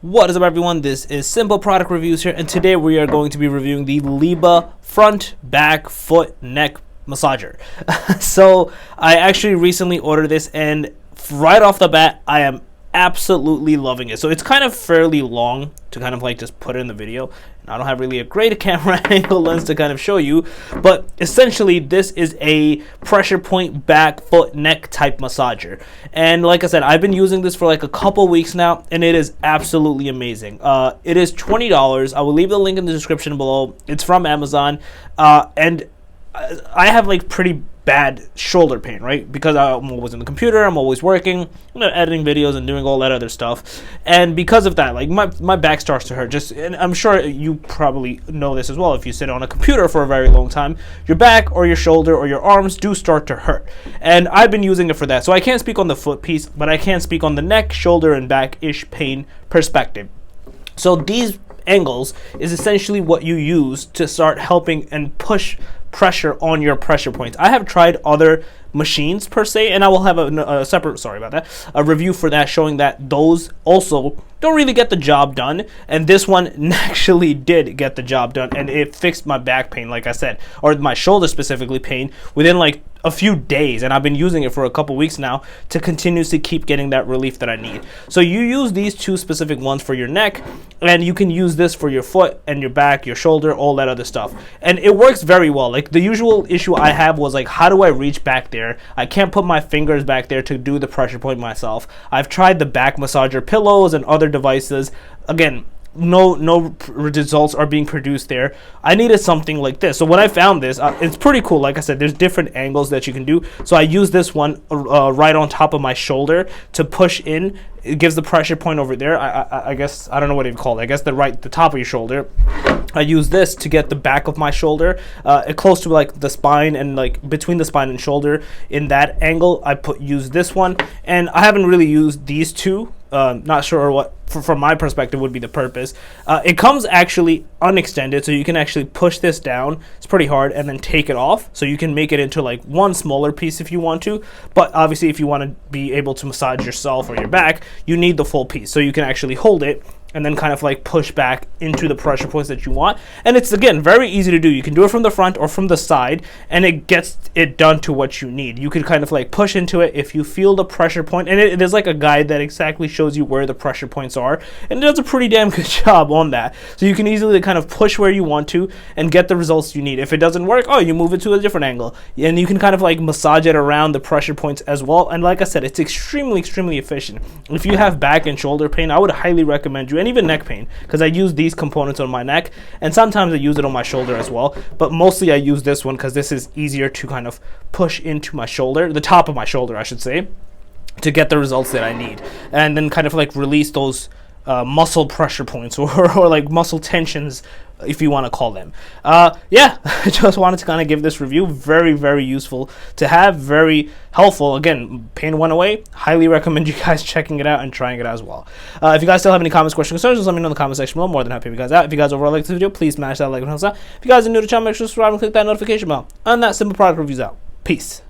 What is up, everyone? This is Simple Product Reviews here, and today we are going to be reviewing the LiBa front, back, foot, neck massager. So I actually recently ordered this, and right off the bat, I am absolutely loving it. So it's kind of fairly long to kind of like just put it in the video, and I don't have really a great camera angle lens to kind of show you, but essentially this is a pressure point back, foot, neck type massager. And like I said, I've been using this for like a couple weeks now, and it is absolutely amazing. It is $20. I will leave the link in the description below. It's from Amazon, and I have like pretty bad shoulder pain, right? Because I'm always on the computer, I'm always working, editing videos and doing all that other stuff. And because of that, like my back starts to hurt. And I'm sure you probably know this as well. If you sit on a computer for a very long time, your back or your shoulder or your arms do start to hurt. And I've been using it for that. So I can't speak on the foot piece, but I can speak on the neck, shoulder, and back-ish pain perspective. So these angles is essentially what you use to start helping and push pressure on your pressure points. I have tried other machines per se, and I will have a separate, a review for that, showing that those also don't really get the job done, and this one actually did get the job done, and it fixed my back pain, like I said, or my shoulder specifically pain, within like a few days. And I've been using it for a couple weeks now to continuously keep getting that relief that I need. So you use these two specific ones for your neck, and you can use this for your foot and your back, your shoulder, all that other stuff, and it works very well. Like the usual issue I have was like, how do I reach back there? I can't put my fingers back there to do the pressure point myself. I've tried the back massager pillows and other devices. Again, no results are being produced there. I needed something like this. So when I found this, it's pretty cool. Like I said, there's different angles that you can do. So I use this one right on top of my shoulder to push in. It gives the pressure point over there. I guess, I don't know what you call it. I guess the top of your shoulder. I use this to get the back of my shoulder close to like the spine, and like between the spine and shoulder. In that angle, I use this one, and I haven't really used these two. Not sure what, from my perspective, would be the purpose. It comes actually unextended, so you can actually push this down. It's pretty hard, and then take it off, so you can make it into like one smaller piece if you want to. But obviously, if you want to be able to massage yourself or your back, you need the full piece, so you can actually hold it and then kind of like push back into the pressure points that you want. And it's, again, very easy to do. You can do it from the front or from the side, and it gets it done to what you need. You can kind of like push into it if you feel the pressure point, and it is like a guide that exactly shows you where the pressure points are, and it does a pretty damn good job on that. So you can easily kind of push where you want to and get the results you need. If it doesn't work, you move it to a different angle, and you can kind of like massage it around the pressure points as well. And like I said, it's extremely efficient. If you have back and shoulder pain, I would highly recommend you, and even neck pain, because I use these components on my neck, and sometimes I use it on my shoulder as well, but mostly I use this one because this is easier to kind of push into my shoulder, the top of my shoulder I should say, to get the results that I need, and then kind of like release those muscle pressure points or like muscle tensions, if you want to call them. Yeah, I just wanted to kind of give this review. Very useful to have, very helpful. Again, pain went away. Highly recommend you guys checking it out and trying it out as well. If you guys still have any comments, questions, concerns, just let me know in the comment section below. More than happy to help you guys out. If you guys overall like this video, please smash that like button. If you guys are new to the channel, make sure to subscribe and click that notification bell. And that Simple Product Reviews out. Peace.